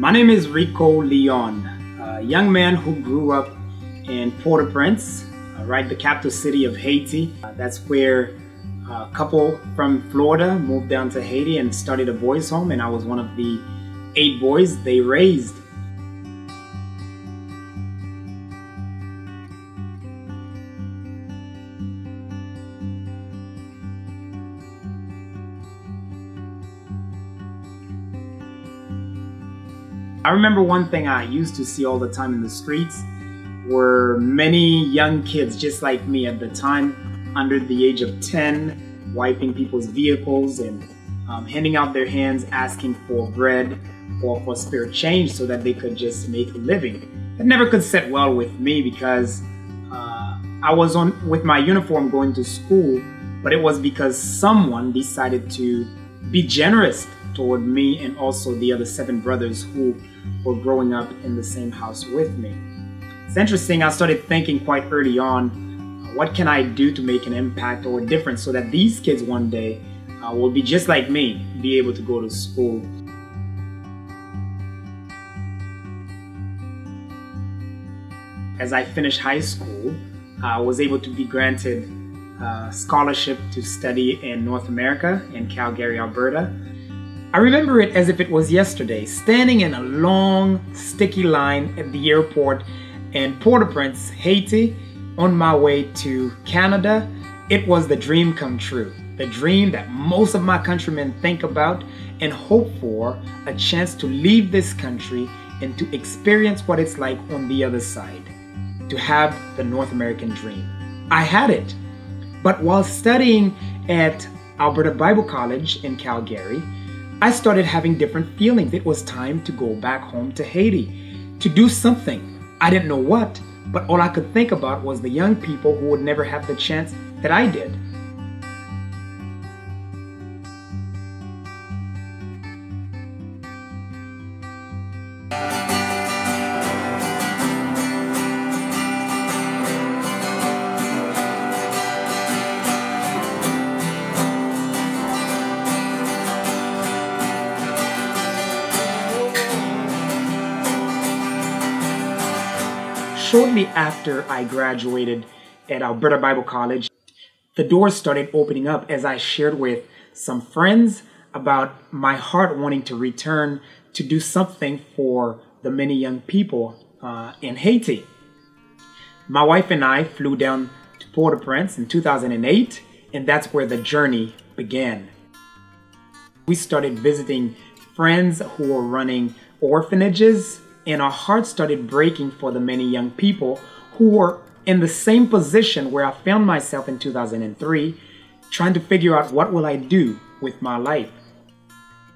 My name is Ricot Leon, a young man who grew up in Port-au-Prince, right, the capital city of Haiti. That's where a couple from Florida moved down to Haiti and started a boys' home, and I was one of the 8 boys they raised. I remember one thing I used to see all the time in the streets were many young kids just like me at the time, under the age of 10, wiping people's vehicles and handing out their hands asking for bread or for spare change so that they could just make a living. That never could sit well with me because I was on with my uniform going to school, but it was because someone decided to be generous toward me and also the other 7 brothers who were growing up in the same house with me. It's interesting, I started thinking quite early on, what can I do to make an impact or a difference so that these kids one day will be just like me, be able to go to school. As I finished high school, I was able to be granted a scholarship to study in North America, in Calgary, Alberta. I remember it as if it was yesterday, standing in a long, sticky line at the airport in Port-au-Prince, Haiti, on my way to Canada. It was the dream come true, the dream that most of my countrymen think about and hope for, a chance to leave this country and to experience what it's like on the other side, to have the North American dream. I had it, but while studying at Alberta Bible College in Calgary, I started having different feelings. It was time to go back home to Haiti, to do something. I didn't know what, but all I could think about was the young people who would never have the chance that I did. Shortly after I graduated at Alberta Bible College, the doors started opening up as I shared with some friends about my heart wanting to return to do something for the many young people in Haiti. My wife and I flew down to Port-au-Prince in 2008, and that's where the journey began. We started visiting friends who were running orphanages, and our hearts started breaking for the many young people who were in the same position where I found myself in 2003, trying to figure out what will I do with my life.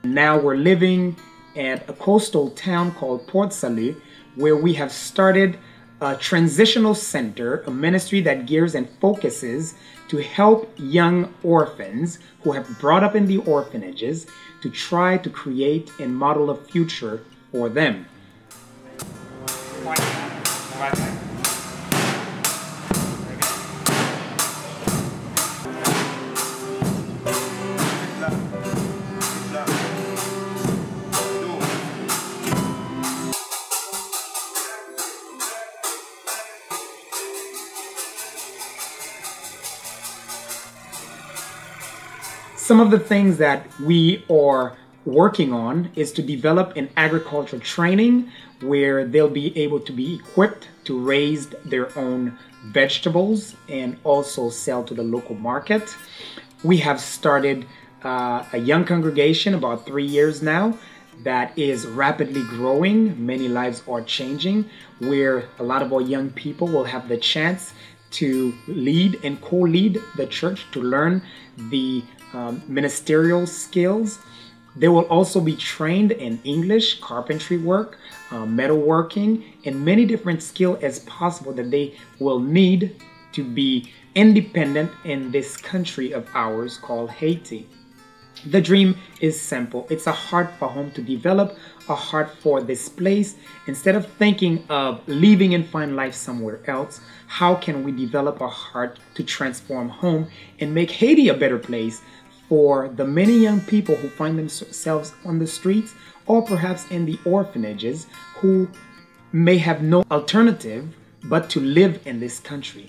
Now we're living at a coastal town called Port Salut, where we have started a transitional center, a ministry that gears and focuses to help young orphans who have brought up in the orphanages to try to create and model a future for them. Some of the things that we are working on is to develop an agricultural training where they'll be able to be equipped to raise their own vegetables and also sell to the local market. We have started a young congregation about 3 years now that is rapidly growing. Many lives are changing, where a lot of our young people will have the chance to lead and co-lead the church, to learn the ministerial skills. They will also be trained in English, carpentry work, metalworking, and many different skills as possible that they will need to be independent in this country of ours called Haiti. The dream is simple. It's a heart for home, to develop a heart for this place. Instead of thinking of leaving and find life somewhere else, how can we develop a heart to transform home and make Haiti a better place for the many young people who find themselves on the streets or perhaps in the orphanages who may have no alternative but to live in this country.